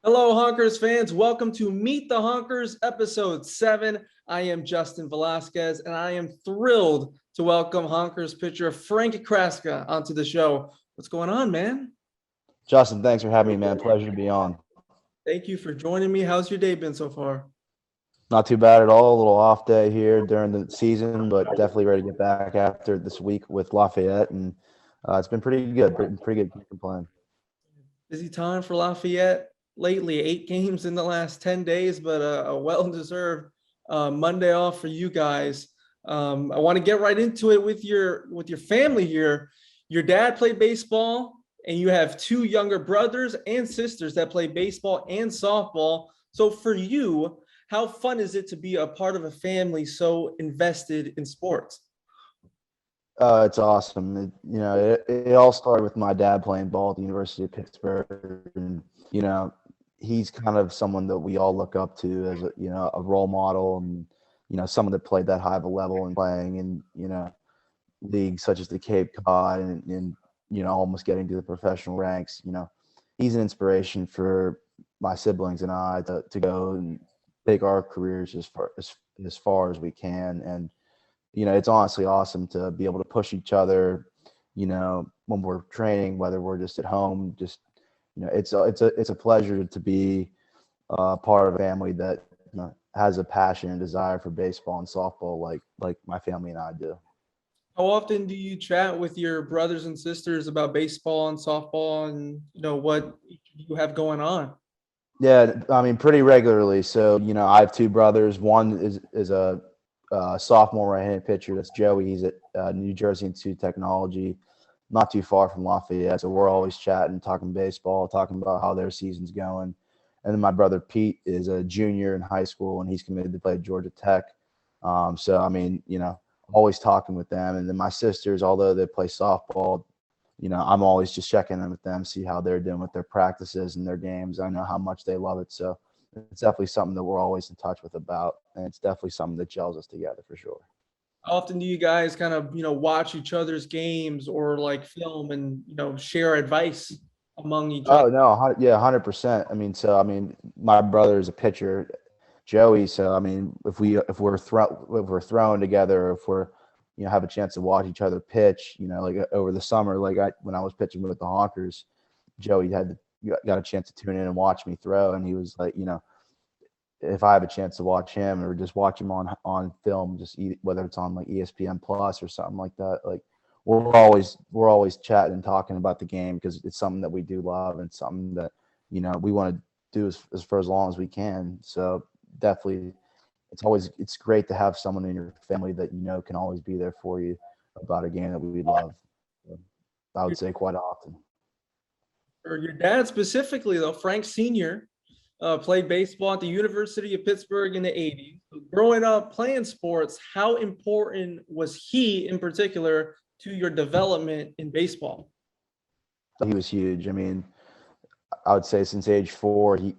Hello, Honkers fans. Welcome to Meet the Honkers, episode 7. I am Justin Velazquez, and I am thrilled to welcome Honkers pitcher Frank Craska onto the show. What's going on, man? Justin, thanks for having me, man. Pleasure to be on. Thank you for joining me. How's your day been so far? Not too bad at all. A little off day here during the season, but definitely ready to get back after this week with Lafayette, and it's been pretty good. Pretty good. Can't complain. Busy time for Lafayette lately. 8 games in the last 10 days, but a well-deserved Monday off for you guys. I want to get right into it with your family here. Your dad played baseball, and you have two younger brothers and sisters that play baseball and softball. So for you, how fun is it to be a part of a family so invested in sports? It's awesome. It all started with my dad playing ball at the University of Pittsburgh, and he's kind of someone that we all look up to as a role model, and someone that played that high of a level and playing in leagues such as the Cape Cod and almost getting to the professional ranks. He's an inspiration for my siblings and I to go and take our careers as far as we can. And it's honestly awesome to be able to push each other, when we're training, whether we're just at home. Just it's a pleasure to be part of a family that has a passion and desire for baseball and softball, like my family and I do. How often do you chat with your brothers and sisters about baseball and softball and what you have going on? Yeah, I mean, pretty regularly. So, I have two brothers. One is a sophomore right-handed pitcher. That's Joey. He's at New Jersey Institute of Technology, not too far from Lafayette. So we're always chatting, talking baseball, talking about how their season's going. And then my brother Pete is a junior in high school, and he's committed to play at Georgia Tech. So, I mean, always talking with them. And then my sisters, although they play softball, I'm always just checking in with them, see how they're doing with their practices and their games. I know how much they love it. So it's definitely something that we're always in touch with about. And it's definitely something that gels us together for sure. How often do you guys kind of, watch each other's games or like film and, share advice among each other? Oh, no. Yeah, 100%. My brother is a pitcher, Joey. So, I mean, if we're throwing together, if we're have a chance to watch each other pitch, like over the summer, when I was pitching with the Honkers, Joey got a chance to tune in and watch me throw, and he was like, if I have a chance to watch him or just watch him on film, whether it's on like ESPN Plus or something like that, like we're always chatting and talking about the game because it's something that we do love and something that we want to do for as long as we can. So definitely, it's great to have someone in your family that can always be there for you about a game that we love. I would say quite often. Or your dad specifically, though, Frank Sr., played baseball at the University of Pittsburgh in the 80s. So growing up playing sports, how important was he in particular to your development in baseball? He was huge. I mean, I would say since age 4, he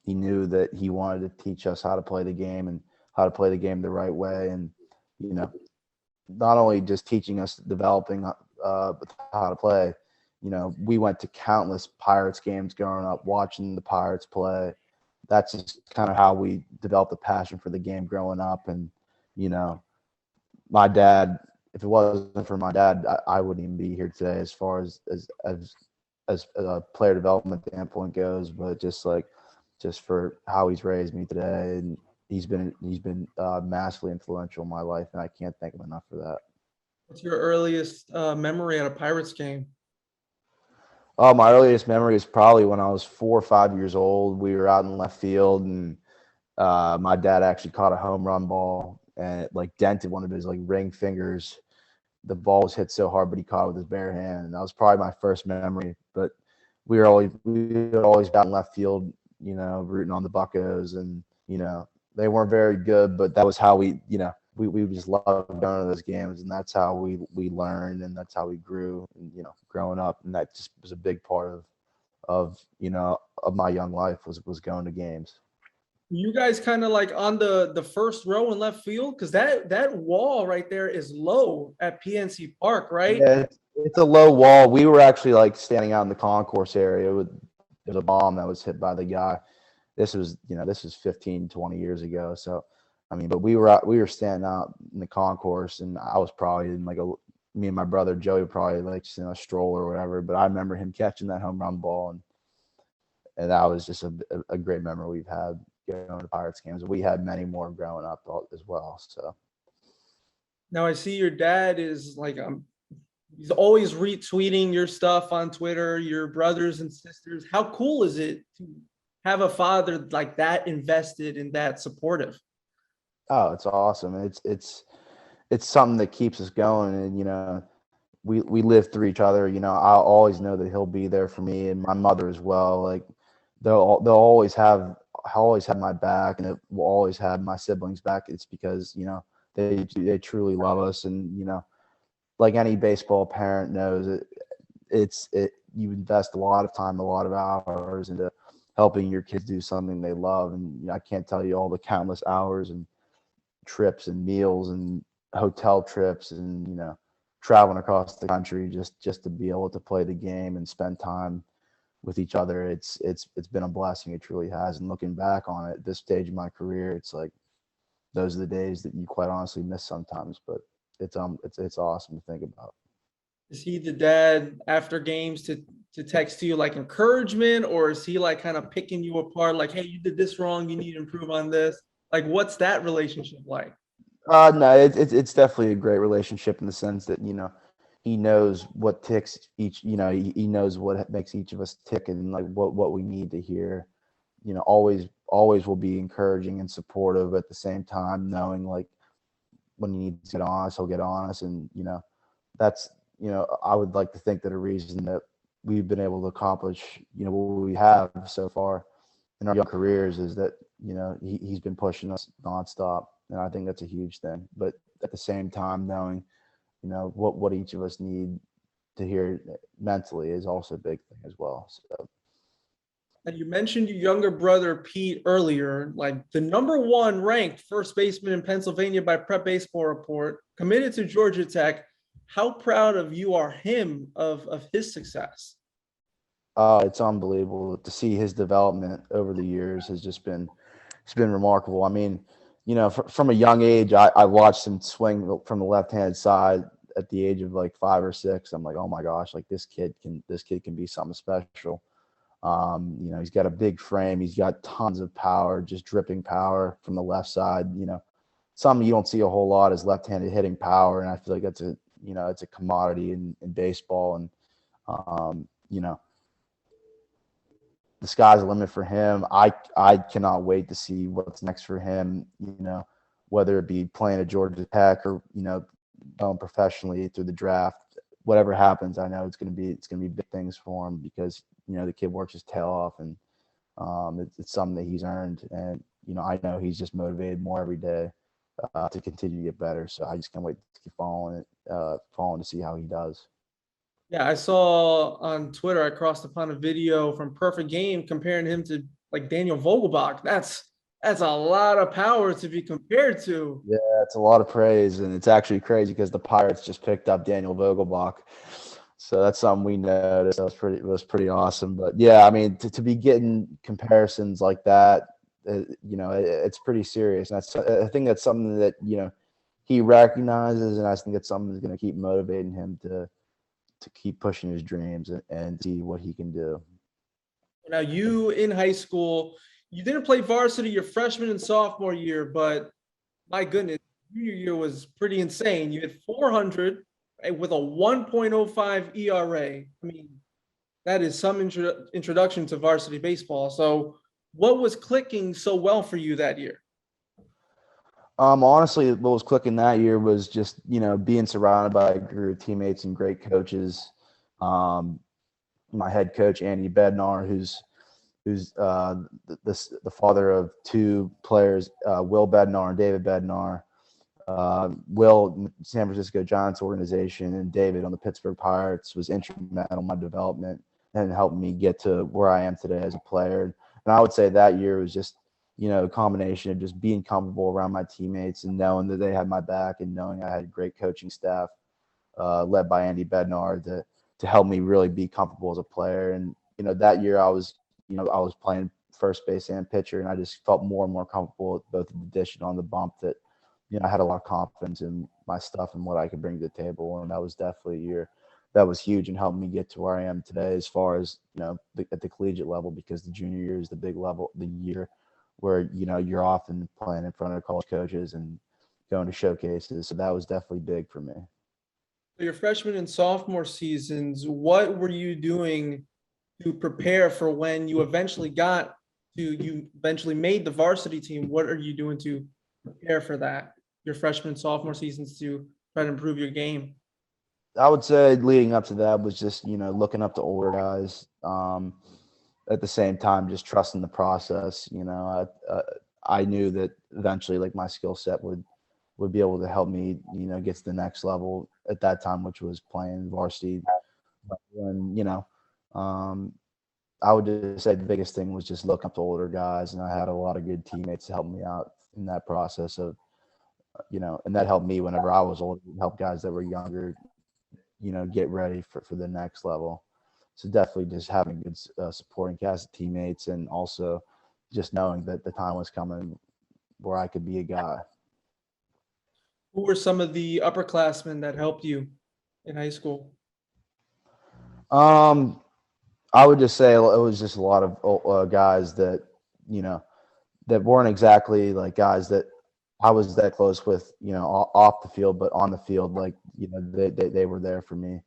knew that he wanted to teach us how to play the game and how to play the game the right way. And, not only just teaching us, developing how to play, we went to countless Pirates games growing up, watching the Pirates play. That's just kind of how we developed a passion for the game growing up. And, my dad, if it wasn't for my dad, I wouldn't even be here today as far as a player development standpoint goes, but just for how he's raised me today. And he's been massively influential in my life, and I can't thank him enough for that. What's your earliest memory at a Pirates game? Oh, my earliest memory is probably when I was 4 or 5 years old. We were out in left field, and my dad actually caught a home run ball, and it dented one of his ring fingers. The ball was hit so hard, but he caught it with his bare hand, and that was probably my first memory. But we were always out in left field, rooting on the Buccos, and they weren't very good, but that was how we just loved going to those games, and that's how we learned, and that's how we grew, and growing up, and that just was a big part of my young life was going to games. You guys kind of like on the first row in left field because that wall right there is low at PNC Park, right? Yeah, it's a low wall. We were actually standing out in the concourse area with there's a bomb that was hit by the guy. This was 15, 20 years ago. So, I mean, but we were standing out in the concourse, and I was probably in like me and my brother Joey were probably like just in a stroller or whatever. But I remember him catching that home run ball, and that was just a great memory we've had going to Pirates games. We had many more growing up as well. So. Now I see your dad is like he's always retweeting your stuff on Twitter, your brothers and sisters. How cool is it to have a father like that invested and that supportive? Oh, it's awesome. It's something that keeps us going, and we live through each other. I always know that he'll be there for me and my mother as well. Like they'll always have my back, and it will always have my siblings' back. It's because they truly love us, and like any baseball parent knows, you invest a lot of time, a lot of hours into helping your kids do something they love, and I can't tell you all the countless hours and trips and meals and hotel trips and traveling across the country just to be able to play the game and spend time with each other. It's been a blessing. It truly has. And looking back on it at this stage of my career, it's like those are the days that you quite honestly miss sometimes, but it's awesome to think about. Is he the dad after games to text you like encouragement, or is he like kind of picking you apart, like, hey, you did this wrong, you need to improve on this? Like, what's that relationship like? No, it's definitely a great relationship in the sense that he knows what ticks each. He knows what makes each of us tick, and like what we need to hear. Always will be encouraging and supportive at the same time, knowing like when he needs to get on us, he'll get on us, and that's I would like to think that a reason that we've been able to accomplish what we have so far in our young careers is that he's been pushing us nonstop, and I think that's a huge thing. But at the same time, knowing what each of us need to hear mentally is also a big thing as well. So. And you mentioned your younger brother Pete earlier, like the #1 ranked first baseman in Pennsylvania by Prep Baseball Report, committed to Georgia Tech. How proud of you are him of his success? It's unbelievable to see his development over the years. It's been remarkable. I mean, from a young age, I watched him swing from the left-handed side at the age of like 5 or 6. I'm like, oh my gosh, like this kid can be something special. He's got a big frame. He's got tons of power, just dripping power from the left side. Something you don't see a whole lot is left-handed hitting power, and I feel like that's it's a commodity in baseball, and the sky's the limit for him. I cannot wait to see what's next for him. Whether it be playing at Georgia Tech or going professionally through the draft, whatever happens, I know it's gonna be big things for him because the kid works his tail off, and it's something that he's earned, and I know he's just motivated more every day to continue to get better. So I just can't wait to keep following to see how he does. Yeah, I saw on Twitter, I crossed upon a video from Perfect Game comparing him to like Daniel Vogelbach. That's a lot of power to be compared to. Yeah, it's a lot of praise, and it's actually crazy because the Pirates just picked up Daniel Vogelbach, so that's something we noticed. It was pretty awesome. But yeah, I mean, to be getting comparisons like that, it's pretty serious. And I think that's something that he recognizes, and I think it's something that's going to keep motivating him to keep pushing his dreams and see what he can do. Now, you in high school, you didn't play varsity your freshman and sophomore year, but my goodness, junior year was pretty insane. You had 400 with a 1.05 ERA. I mean, that is some introduction to varsity baseball. So, what was clicking so well for you that year? Honestly, what was clicking that year was just being surrounded by a group of teammates and great coaches. My head coach Andy Bednar, who's the father of 2 players, Will Bednar and David Bednar. Will, San Francisco Giants organization, and David on the Pittsburgh Pirates was instrumental in my development and helped me get to where I am today as a player. And I would say that year was just a combination of just being comfortable around my teammates and knowing that they had my back, and knowing I had a great coaching staff led by Andy Bednar to help me really be comfortable as a player. And that year I was I was playing first base and pitcher, and I just felt more and more comfortable with both the dish and on the bump that, I had a lot of confidence in my stuff and what I could bring to the table. And that was definitely a year that was huge and helped me get to where I am today as far as, at the collegiate level, because the junior year is the big level, the year where, you're often playing in front of college coaches and going to showcases. So that was definitely big for me. Your freshman and sophomore seasons, what were you doing to prepare for when you eventually made the varsity team? What are you doing to prepare for that, your freshman and sophomore seasons, to try to improve your game? I would say leading up to that was just, looking up to older guys. At the same time, just trusting the process. I knew that eventually, like, my skill set would be able to help me, get to the next level at that time, which was playing varsity. But when, um, I would just say the biggest thing was just looking up to older guys, and I had a lot of good teammates to help me out in that process of, and that helped me whenever I was older, help guys that were younger, get ready for the next level. So definitely just having a good supporting cast of teammates, and also just knowing that the time was coming where I could be a guy. Who were some of the upperclassmen that helped you in high school? Um, I would just say it was just a lot of guys that, you know, that weren't exactly like guys that I was that close with, off the field, but on the field, like, they were there for me.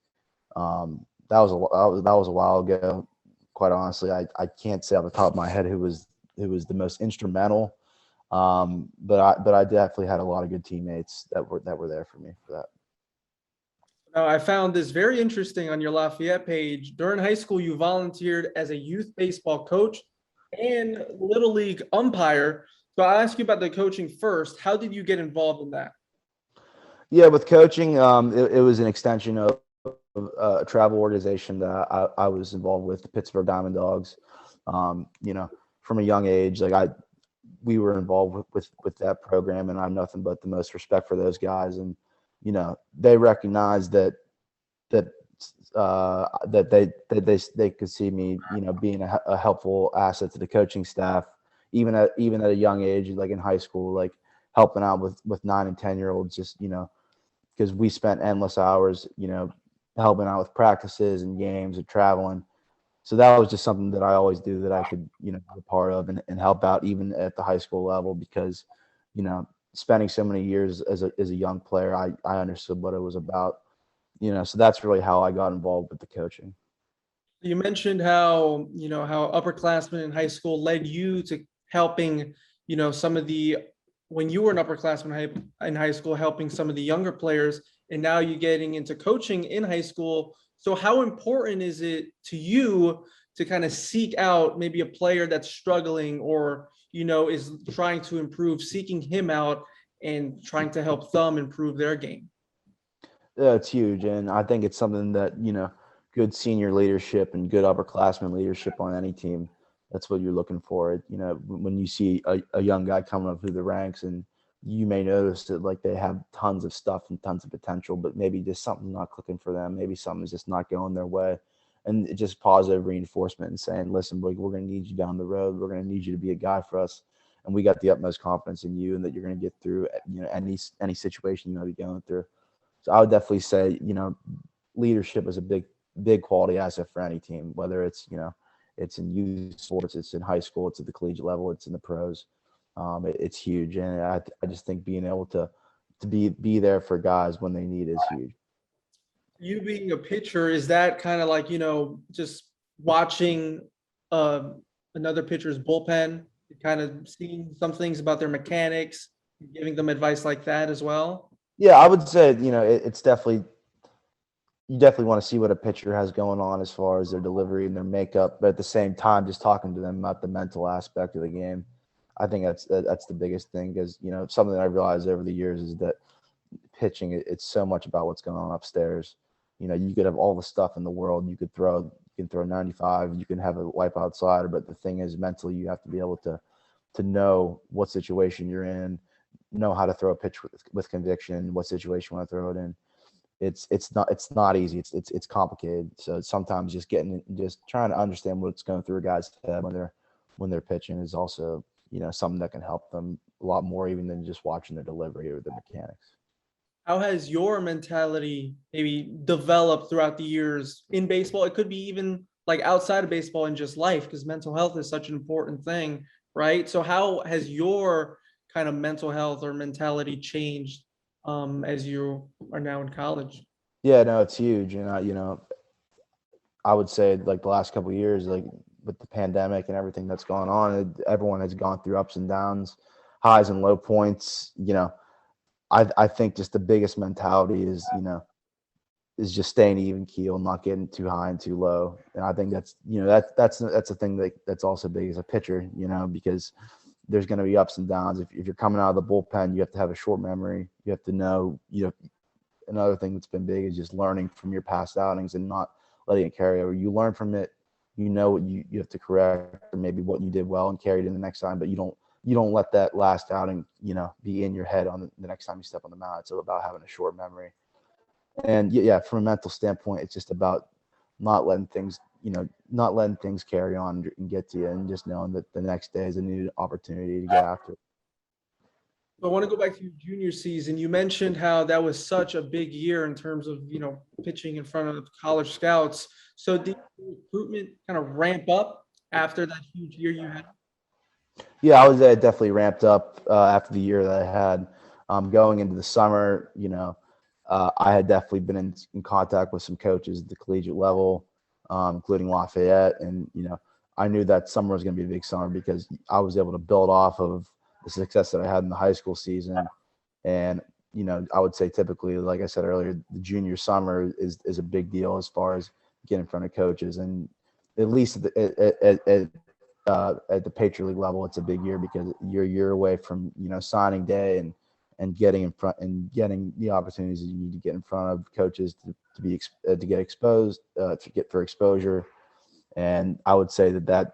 That was a while ago. Quite honestly, I can't say off the top of my head who was the most instrumental. But I definitely had a lot of good teammates that were there for me for that. Now, I found this very interesting on your Lafayette page. During high school, you volunteered as a youth baseball coach and little league umpire. So I'll ask you about the coaching first. How did you get involved in that? Yeah, with coaching, it was an extension of a travel organization that I was involved with, the Pittsburgh Diamond Dogs. From a young age, we were involved with that program, and I have nothing but the most respect for those guys. And they recognized that they could see me, being a helpful asset to the coaching staff, even at a young age, like in high school, like helping out with 9 and 10-year-olds, just because we spent endless hours, helping out with practices and games and traveling. So that was just something that I always do, that I could, be a part of and help out even at the high school level, because, spending so many years as a young player, I understood what it was about, so that's really how I got involved with the coaching. You mentioned how upperclassmen in high school led you to helping, some of the, when you were an upperclassman in high school, helping some of the younger players, and now you're getting into coaching in high school. So how important is it to you to kind of seek out maybe a player that's struggling, or, is trying to improve, seeking him out and trying to help them improve their game? Yeah, it's huge, and I think it's something that, good senior leadership and good upperclassmen leadership on any team. That's what you're looking for. When you see a young guy coming up through the ranks, and you may notice that, like, they have tons of stuff and tons of potential, but maybe just something's not clicking for them. Maybe something's just not going their way, and it just positive reinforcement and saying, "Listen, we're going to need you down the road. We're going to need you to be a guy for us, and we got the utmost confidence in you, and that you're going to get through, any situation you may be going through." So I would definitely say, leadership is a big quality asset for any team, whether it's, it's in youth sports, it's in high school, it's at the collegiate level, it's in the pros. It's huge. And I just think being able to be there for guys when they need is huge. You being a pitcher, is that kind of like, just watching uh, another pitcher's bullpen, kind of seeing some things about their mechanics, giving them advice like that as well? Yeah, I would say, it's definitely, you definitely want to see what a pitcher has going on as far as their delivery and their makeup, but at the same time, just talking to them about the mental aspect of the game. I think that's the biggest thing, because, something that I realized over the years is that pitching, it's so much about what's going on upstairs. You could have all the stuff in the world. You can throw 95, you can have a wipeout slider, but the thing is, mentally, you have to be able to know what situation you're in, know how to throw a pitch with conviction, what situation you want to throw it in. it's not easy. It's complicated. So sometimes just trying to understand what's going through a guy's head when they're pitching is also, something that can help them a lot more even than just watching the delivery or the mechanics. How has your mentality maybe developed throughout the years in baseball? It could be even like outside of baseball and just life, because mental health is such an important thing, right? So how has your kind of mental health or mentality changed as you are now in college? Yeah, no, it's huge. And I would say like the last couple of years, like with the pandemic and everything that's gone on, everyone has gone through ups and downs, highs and low points. I think just the biggest mentality is just staying even keel, not getting too high and too low. And I think that's a thing that's also big as a pitcher, because there's going to be ups and downs. If you're coming out of the bullpen, you have to have a short memory. You have to know, another thing that's been big is just learning from your past outings and not letting it carry over. You learn from it, what you have to correct, or maybe what you did well and carry it in the next time, but you don't let that last outing, be in your head on the next time you step on the mound. It's all about having a short memory. And yeah, from a mental standpoint, it's just about not letting things carry on and get to you, and just knowing that the next day is a new opportunity to get after it. So I want to go back to your junior season. You mentioned how that was such a big year in terms of, pitching in front of college scouts. So did your recruitment kind of ramp up after that huge year you had? Yeah, I was definitely ramped up after the year that I had. Going into the summer, I had definitely been in contact with some coaches at the collegiate level, including Lafayette. And, I knew that summer was going to be a big summer because I was able to build off of the success that I had in the high school season. And, I would say typically, like I said earlier, the junior summer is a big deal as far as getting in front of coaches. And at least at the Patriot League level, it's a big year because you're a year away from, signing day and getting in front and getting the opportunities that you need to get in front of coaches to get exposed, for exposure. And I would say that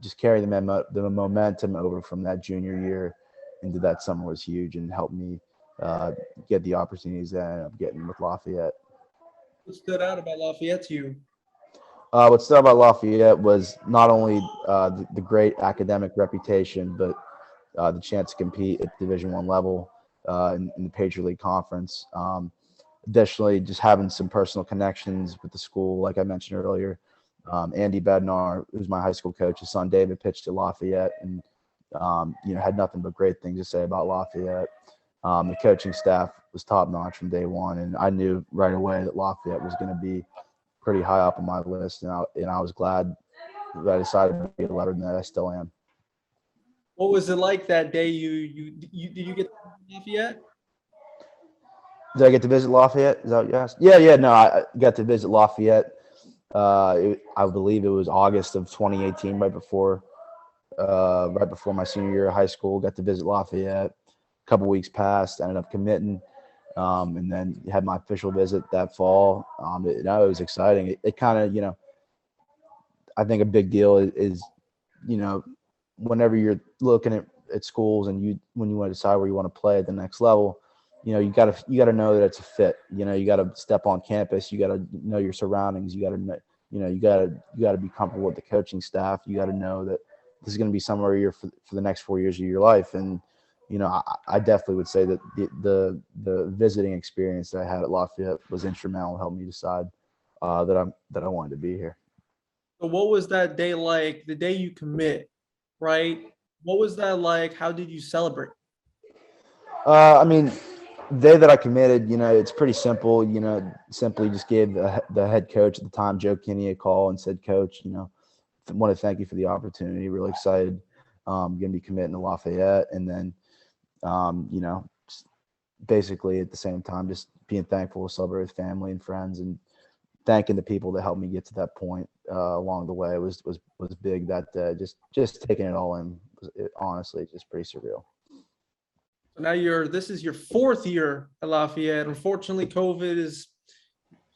just carrying the momentum over from that junior year into that summer was huge and helped me get the opportunities that I ended up getting with Lafayette. What stood out about Lafayette to you? What stood out about Lafayette was not only the great academic reputation, but the chance to compete at Division I level in the Patriot League Conference. Additionally, just having some personal connections with the school, like I mentioned earlier. Andy Bednar, who's my high school coach, his son David pitched at Lafayette, and had nothing but great things to say about Lafayette. The coaching staff was top notch from day one, and I knew right away that Lafayette was going to be pretty high up on my list, and I was glad that I decided to be a letter, and that I still am. What was it like that day? Did you get to Lafayette? Did I get to visit Lafayette? Is that what you asked? Yeah. No, I got to visit Lafayette. I believe it was August of 2018, right before my senior year of high school. Got to visit Lafayette. A couple weeks passed, ended up committing, and then had my official visit that fall. It was exciting. It kind of, I think a big deal is whenever you're looking at schools and when you want to decide where you want to play at the next level, you got to know that it's a fit. You got to step on campus. You got to know your surroundings. You got to know, you got to be comfortable with the coaching staff. You got to know that this is going to be somewhere you're for the next 4 years of your life. And I definitely would say that the visiting experience that I had at Lafayette was instrumental in helping me decide that I wanted to be here. So what was that day like? The day you commit, right? What was that like? How did you celebrate? I mean, the day that I committed, it's pretty simple. Simply just gave the head coach at the time, Joe Kinney, a call and said, "Coach, want to thank you for the opportunity. Really excited. Going to be committing to Lafayette." And then, basically at the same time, just being thankful to celebrate with family and friends and thanking the people that helped me get to that point along the way was big. That just taking it all in was honestly just pretty surreal. So now this is your fourth year at Lafayette. Unfortunately, COVID has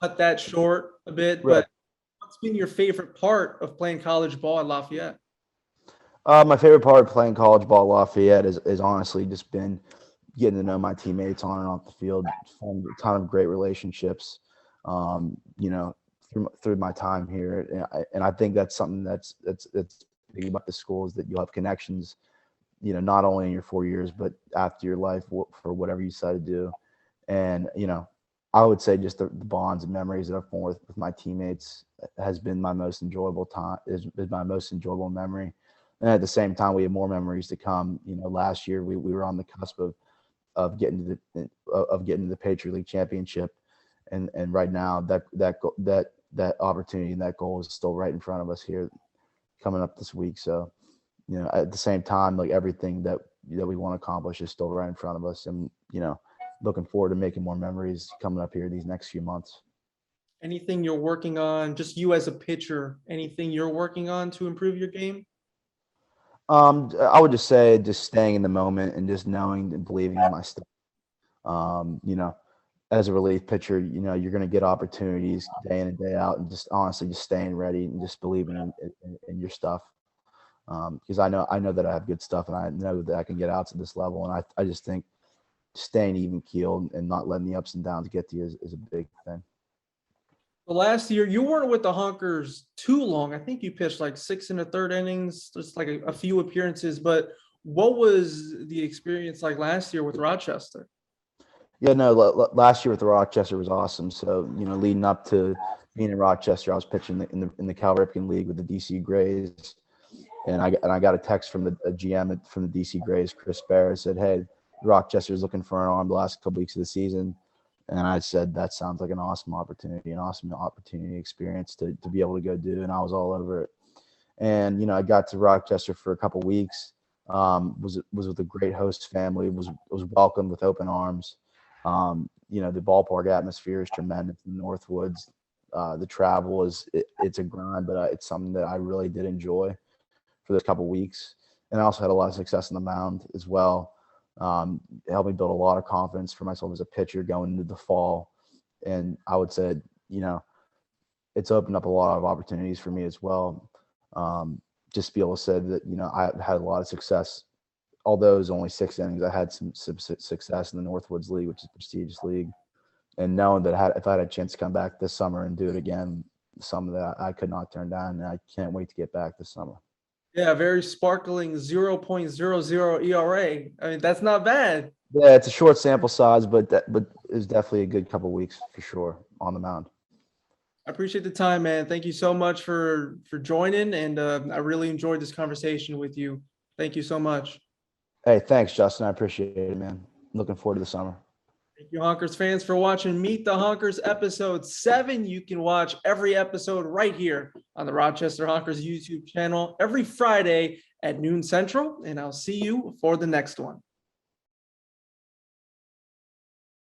cut that short a bit, Right. but what's been your favorite part of playing college ball at Lafayette? My favorite part of playing college ball at Lafayette is honestly just been getting to know my teammates on and off the field, formed a ton of great relationships, you know, through my time here. And I think that's something that's big about the school, is that you'll have connections, you know, not only in your 4 years, but after your life for whatever you decide to do. And, you know, I would say just the bonds and memories that I've formed with my teammates has been my most enjoyable time, is my most enjoyable memory. And at the same time, we have more memories to come. You know, last year we were on the cusp of getting to the Patriot League championship, and right now that opportunity and that goal is still right in front of us here, coming up this week. So, you know, at the same time, like, everything that we want to accomplish is still right in front of us, and, you know, looking forward to making more memories coming up here these next few months. Anything you're working on, just you as a pitcher, anything you're working on to improve your game? I would just say just staying in the moment and just knowing and believing in my stuff. You know, as a relief pitcher, you know, you're going to get opportunities day in and day out, and just honestly just staying ready and just believing in your stuff. Because I know that I have good stuff, and I know that I can get out to this level. And I just think staying even keeled and not letting the ups and downs get to you is a big thing. The last year, you weren't with the Honkers too long. I think you pitched like 6 1/3 innings, just like a few appearances. But what was the experience like last year with Rochester? Yeah, no, last year with Rochester was awesome. So, you know, leading up to being in Rochester, I was pitching in the Cal Ripken League with the DC Grays, and I got a text from a GM from the DC Grays, Chris Barrett, said, "Hey, Rochester's looking for an arm the last couple weeks of the season." And I said, "That sounds like an awesome opportunity experience to be able to go do." And I was all over it. And, you know, I got to Rochester for a couple weeks. Was with a great host family. Was welcomed with open arms. You know, the ballpark atmosphere is tremendous in the Northwoods. The travel it's a grind, but it's something that I really did enjoy for those couple weeks. And I also had a lot of success on the mound as well. It helped me build a lot of confidence for myself as a pitcher going into the fall. And I would say, you know, it's opened up a lot of opportunities for me as well. Just to be able to say that, you know, I had a lot of success. Although it was only 6 innings, I had some success in the Northwoods League, which is a prestigious league. And knowing that if I had a chance to come back this summer and do it again, something that I could not turn down, and I can't wait to get back this summer. Yeah, very sparkling 0.00 ERA. I mean, that's not bad. Yeah, it's a short sample size, but it's definitely a good couple weeks for sure on the mound. I appreciate the time, man. Thank you so much for joining, and I really enjoyed this conversation with you. Thank you so much. Hey, thanks, Justin. I appreciate it, man. Looking forward to the summer. Thank you, Honkers fans, for watching Meet the Honkers episode 7. You can watch every episode right here on the Rochester Honkers YouTube channel every Friday at noon Central, and I'll see you for the next one.